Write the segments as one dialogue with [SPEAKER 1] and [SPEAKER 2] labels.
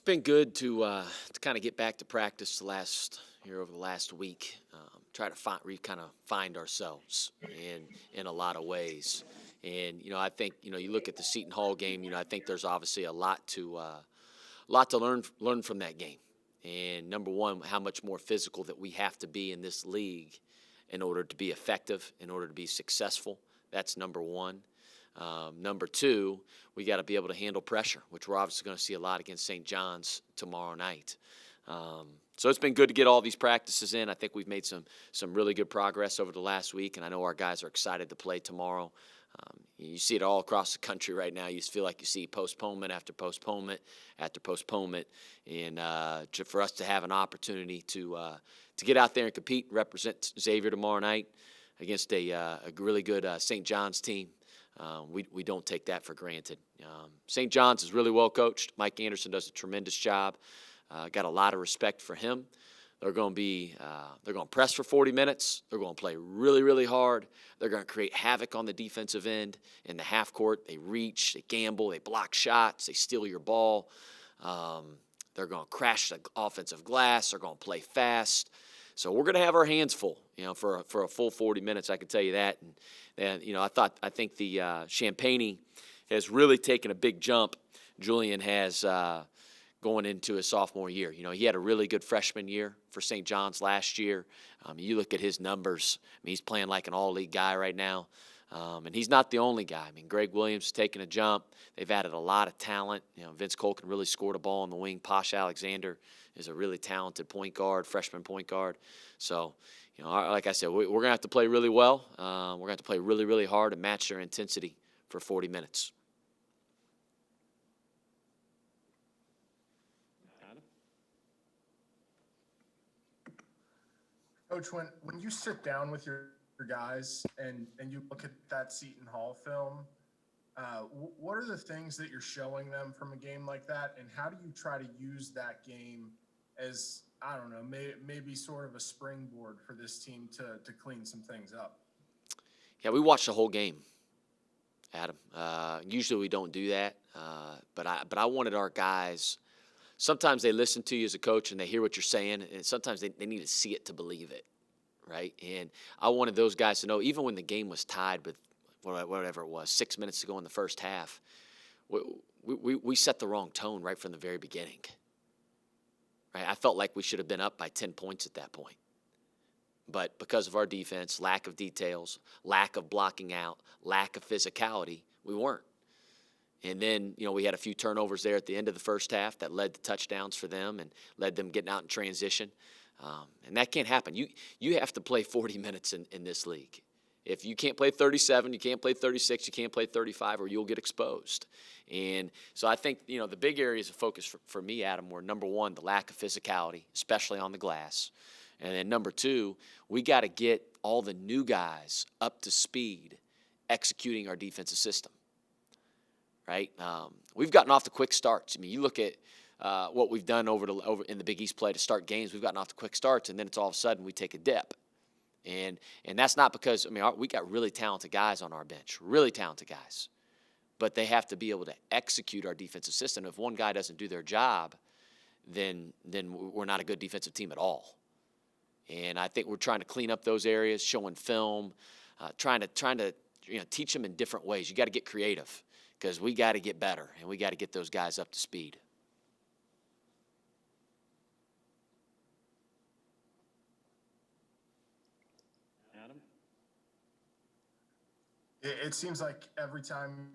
[SPEAKER 1] been good to kind of get back to practice over the last week. Try to kind of find ourselves in a lot of ways. And I think you look at the Seton Hall game. I think there's obviously a lot to learn from that game. And number one, how much more physical that we have to be in this league in order to be effective, in order to be successful. That's number one. Number two, we got to be able to handle pressure, which we're obviously going to see a lot against St. John's tomorrow night. So it's been good to get all these practices in. I think we've made some really good progress over the last week, and I know our guys are excited to play tomorrow. You see it all across the country right now. You feel like you see postponement after postponement after postponement, and for us to have an opportunity to get out there and compete and represent Xavier tomorrow night against a really good St. John's team. We don't take that for granted. St. John's is really well coached. Mike Anderson does a tremendous job. Got a lot of respect for him. They're going to press for 40 minutes. They're going to play really, really hard. They're going to create havoc on the defensive end in the half court. They reach, they gamble, they block shots, they steal your ball. They're going to crash the offensive glass. They're going to play fast. So we're going to have our hands full, for a full 40 minutes. I can tell you that. And I think the Champagne has really taken a big jump. Julian has going into his sophomore year. He had a really good freshman year for St. John's last year. You look at his numbers. He's playing like an all-league guy right now. And he's not the only guy. Greg Williams has taken a jump. They've added a lot of talent. Vince Colkin really scored a ball on the wing. Posh Alexander is a really talented freshman point guard. So, like I said, we're going to have to play really well. We're going to have to play really, really hard and match their intensity for 40 minutes.
[SPEAKER 2] Coach, when you sit down with your guys and you look at that Seton Hall film, what are the things that you're showing them from a game like that, and how do you try to use that game as, I don't know, maybe sort of a springboard for this team to clean some things up?
[SPEAKER 1] Yeah, we watched the whole game, Adam. Usually we don't do that, but I wanted our guys. Sometimes they listen to you as a coach and they hear what you're saying, and sometimes they need to see it to believe it, right? And I wanted those guys to know, even when the game was tied with whatever it was, 6 minutes to go in the first half, we set the wrong tone right from the very beginning. Right? I felt like we should have been up by 10 points at that point. But because of our defense, lack of details, lack of blocking out, lack of physicality, we weren't. And then, we had a few turnovers there at the end of the first half that led to touchdowns for them and led them getting out in transition. And that can't happen. You have to play 40 minutes in this league. If you can't play 37, you can't play 36, you can't play 35, or you'll get exposed. And so I think, the big areas of focus for me, Adam, were, number one, the lack of physicality, especially on the glass. And then number two, we got to get all the new guys up to speed executing our defensive system. Right? We've gotten off to quick starts. You look at what we've done over in the Big East play to start games. We've gotten off to quick starts, and then it's all of a sudden we take a dip. And that's not because, we got really talented guys on our bench, really talented guys. But they have to be able to execute our defensive system. If one guy doesn't do their job, then we're not a good defensive team at all. And I think we're trying to clean up those areas, showing film, trying to teach them in different ways. You got to get creative, because we got to get better, and we got to get those guys up to speed.
[SPEAKER 3] Adam?
[SPEAKER 2] It seems like every time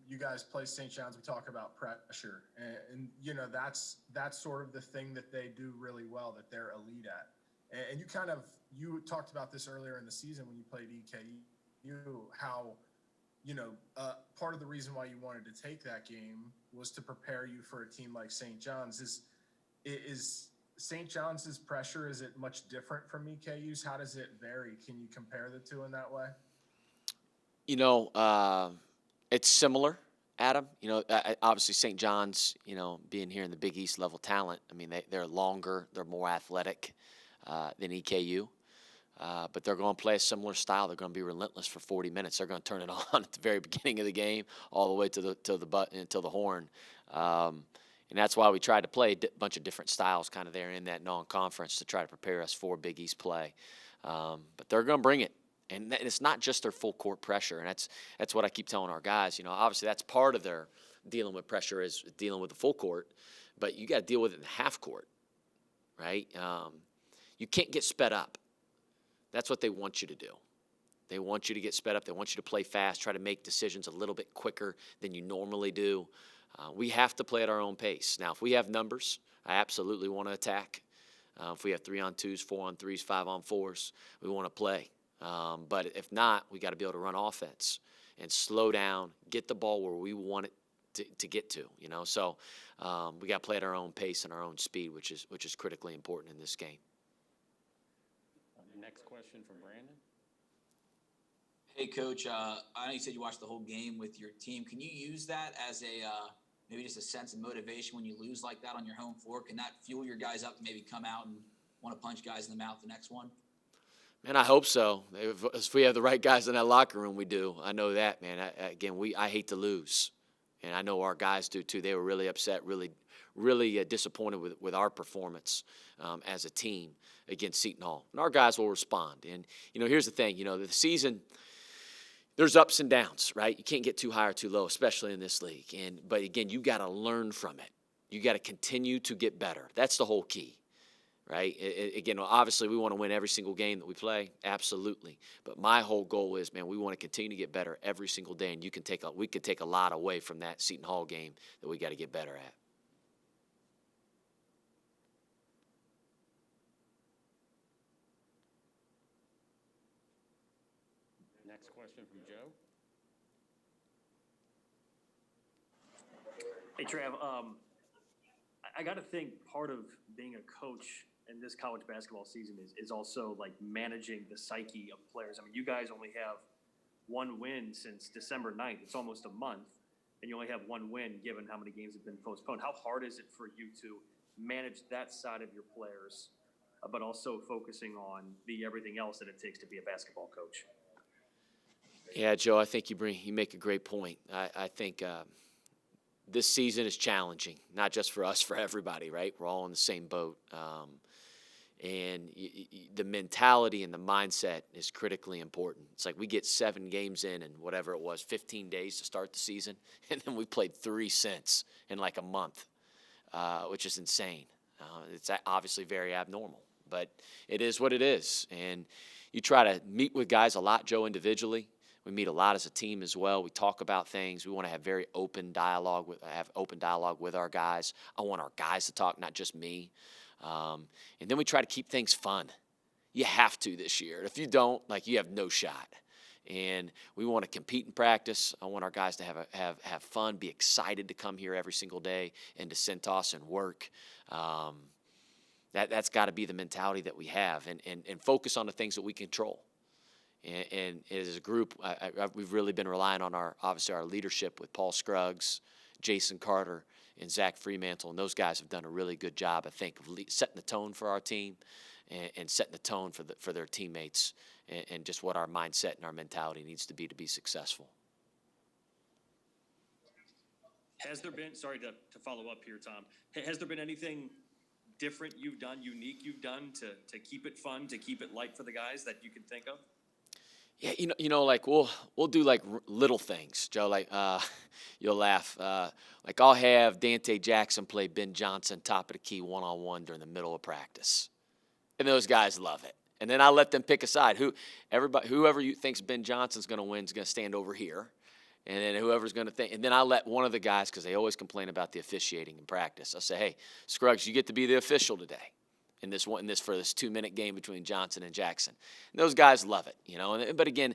[SPEAKER 2] you guys play St. John's, we talk about pressure. And that's sort of the thing that they do really well, that they're elite at. And you talked about this earlier in the season when you played EKU, how part of the reason why you wanted to take that game was to prepare you for a team like St. John's. Is St. John's pressure, is it much different from EKU's? How does it vary? Can you compare the two in that way?
[SPEAKER 1] It's similar, Adam. Obviously St. John's, being here in the Big East level talent, they're longer, they're more athletic than EKU. But they're going to play a similar style. They're going to be relentless for 40 minutes. They're going to turn it on at the very beginning of the game, all the way to the button until the horn. And that's why we tried to play a bunch of different styles kind of there in that non-conference to try to prepare us for Big East play. But they're going to bring it. And it's not just their full court pressure. And that's what I keep telling our guys. Obviously that's part of their dealing with pressure is dealing with the full court. But you got to deal with it in the half court, right? You can't get sped up. That's what they want you to do. They want you to get sped up. They want you to play fast, try to make decisions a little bit quicker than you normally do. We have to play at our own pace. Now, if we have numbers, I absolutely want to attack. If we have 3-on-2s, 4-on-3s, 5-on-4s, we want to play. But if not, we got to be able to run offense and slow down, get the ball where we want it to get to. So we got to play at our own pace and our own speed, which is critically important in this game.
[SPEAKER 3] Next question from Brandon.
[SPEAKER 4] Hey, Coach, I know you said you watched the whole game with your team. Can you use that as maybe just a sense of motivation when you lose like that on your home floor? Can that fuel your guys up to maybe come out and want to punch guys in the mouth the next one?
[SPEAKER 1] Man, I hope so. If we have the right guys in that locker room, we do. I know that, man. I hate to lose, and I know our guys do too. They were really upset, really disappointed with our performance as a team against Seton Hall. And our guys will respond. And, here's the thing. The season, there's ups and downs, right? You can't get too high or too low, especially in this league. But again, you got to learn from it. You got to continue to get better. That's the whole key, right? Again, obviously, we want to win every single game that we play, absolutely. But my whole goal is, man, we want to continue to get better every single day. And we could take a lot away from that Seton Hall game that we got to get better at.
[SPEAKER 3] Next question from Joe.
[SPEAKER 5] Hey, Trav, I got to think part of being a coach in this college basketball season is also like managing the psyche of players. I mean, you guys only have one win since December 9th. It's almost a month, and you only have one win given how many games have been postponed. How hard is it for you to manage that side of your players, but also focusing on the everything else that it takes to be a basketball coach?
[SPEAKER 1] Yeah, Joe, I think you make a great point. I think this season is challenging, not just for us, for everybody, right? We're all in the same boat. And the mentality and the mindset is critically important. It's like we get 7 games in whatever it was, 15 days to start the season, and then we played 3 since in like a month, which is insane. It's obviously very abnormal, but it is what it is. And you try to meet with guys a lot, Joe, individually. We meet a lot as a team as well. We talk about things. We want to have very open dialogue with our guys. I want our guys to talk, not just me. And then we try to keep things fun. You have to this year. If you don't, you have no shot. And we want to compete in practice. I want our guys to have fun, be excited to come here every single day and to Centos and work. That's got to be the mentality that we have, and focus on the things that we control. And as a group, we've really been relying on our leadership with Paul Scruggs, Jason Carter, and Zach Fremantle. And those guys have done a really good job, I think, of setting the tone for our team and setting the tone for their teammates and just what our mindset and our mentality needs to be successful.
[SPEAKER 5] Has there been, sorry to follow up here, Tom, has there been anything different unique you've done to keep it fun, to keep it light for the guys that you can think of?
[SPEAKER 1] Yeah, we'll do little things, Joe. You'll laugh. I'll have Dante Jackson play Ben Johnson top of the key 1-on-1 during the middle of practice, and those guys love it. And then I let them pick a side. Whoever you thinks Ben Johnson's going to win is going to stand over here, and then whoever's going to think. And then I let one of the guys, because they always complain about the officiating in practice. I say, hey, Scruggs, you get to be the official today. In this 2-minute game between Johnson and Jackson. And those guys love it, But again,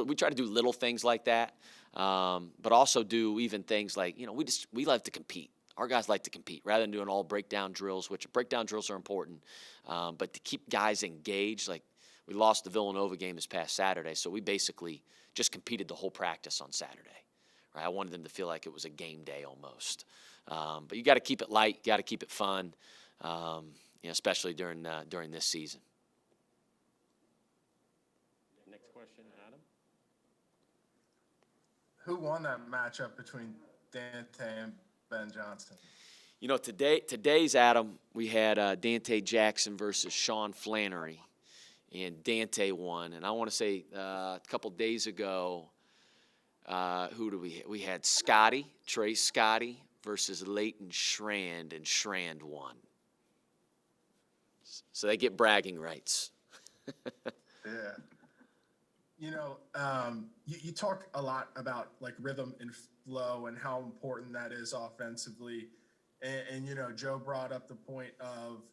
[SPEAKER 1] we try to do little things like that, but also do even things like, we like to compete. Our guys like to compete rather than doing all breakdown drills, which breakdown drills are important. But to keep guys engaged, we lost the Villanova game this past Saturday, so we basically just competed the whole practice on Saturday. Right? I wanted them to feel like it was a game day almost. But you got to keep it light, you got to keep it fun. Especially during this season.
[SPEAKER 3] Next question, Adam.
[SPEAKER 2] Who won that matchup between Dante and Ben Johnson?
[SPEAKER 1] Today's Adam, we had Dante Jackson versus Sean Flannery, and Dante won. And I want to say a couple days ago, who do we had Trace Scotty versus Leighton Strand, and Strand won. So they get bragging rights.
[SPEAKER 2] Yeah. You talk a lot about like rhythm and flow and how important that is offensively. And Joe brought up the point of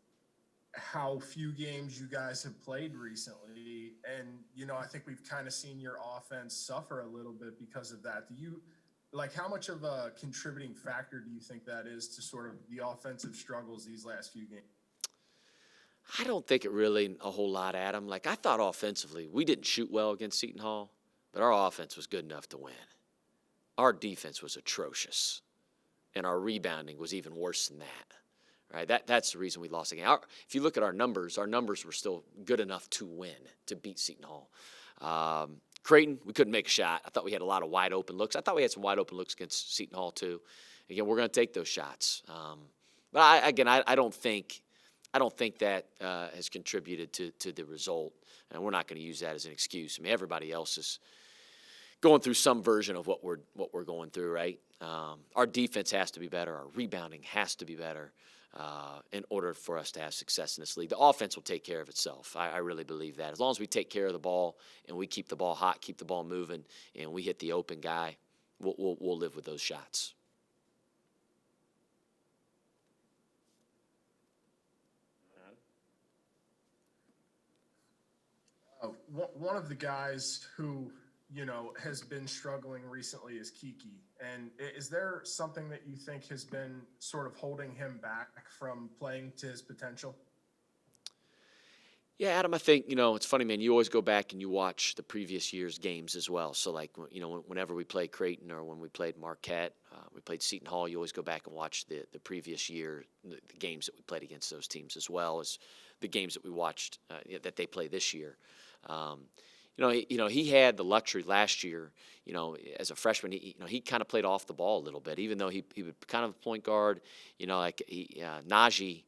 [SPEAKER 2] how few games you guys have played recently. And, I think we've kind of seen your offense suffer a little bit because of that. How much of a contributing factor do you think that is to sort of the offensive struggles these last few games?
[SPEAKER 1] I don't think it really a whole lot, Adam. I thought offensively, we didn't shoot well against Seton Hall, but our offense was good enough to win. Our defense was atrocious, and our rebounding was even worse than that. Right? That's the reason we lost the game. If you look at our numbers were still good enough to win, to beat Seton Hall. Creighton, we couldn't make a shot. I thought we had a lot of wide open looks. I thought we had some wide open looks against Seton Hall too. Again, we're going to take those shots. But I don't think that has contributed to the result, and we're not going to use that as an excuse. I mean, everybody else is going through some version of what we're going through, right? Our defense has to be better. Our rebounding has to be better in order for us to have success in this league. The offense will take care of itself. I really believe that. As long as we take care of the ball and we keep the ball hot, keep the ball moving, and we hit the open guy, we'll live with those shots.
[SPEAKER 2] One of the guys who has been struggling recently is Kiki. And is there something that you think has been sort of holding him back from playing to his potential?
[SPEAKER 1] Yeah, Adam, I think, it's funny, man, you always go back and you watch the previous year's games as well. So, whenever we play Creighton or when we played Marquette, we played Seton Hall, you always go back and watch the previous year, the games that we played against those teams, as well as the games that we watched that they play this year. He had the luxury last year, as a freshman, he kind of played off the ball a little bit, even though he was kind of a point guard, Najee,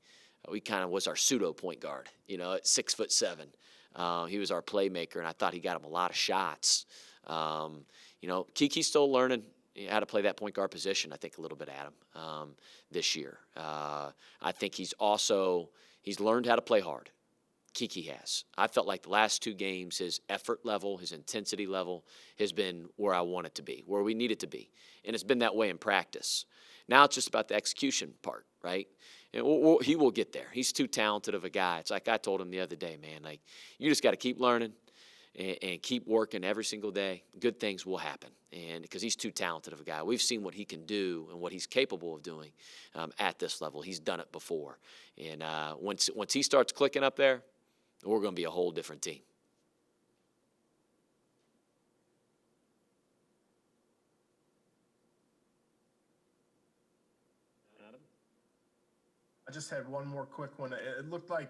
[SPEAKER 1] we kind of was our pseudo point guard, at 6'7". He was our playmaker, and I thought he got him a lot of shots. Kiki's still learning how to play that point guard position, I think, a little bit, Adam, this year. I think he's learned how to play hard. Kiki has. I felt like the last two games, his effort level, his intensity level has been where I want it to be, where we need it to be. And it's been that way in practice. Now it's just about the execution part, right? And he will get there. He's too talented of a guy. It's like I told him the other day, man, you just got to keep learning and keep working every single day. Good things will happen. And because he's too talented of a guy. We've seen what he can do and what he's capable of doing at this level. He's done it before. And once he starts clicking up there, we're going to be a whole different team.
[SPEAKER 3] Adam?
[SPEAKER 2] I just had one more quick one. It looked like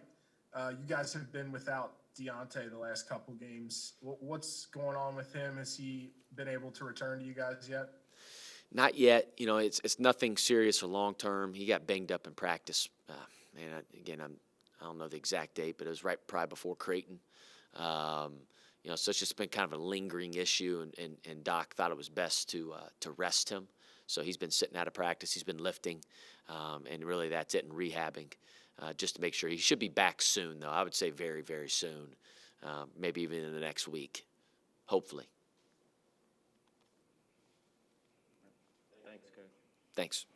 [SPEAKER 2] you guys have been without Deontay the last couple games. What's going on with him? Has he been able to return to you guys yet?
[SPEAKER 1] Not yet. It's nothing serious or long term. He got banged up in practice. I don't know the exact date, but it was probably before Creighton. So it's just been kind of a lingering issue, and Doc thought it was best to rest him. So he's been sitting out of practice. He's been lifting, and really that's it, and rehabbing, just to make sure. He should be back soon, though. I would say very, very soon, maybe even in the next week, hopefully.
[SPEAKER 3] Thanks, Coach.
[SPEAKER 1] Thanks.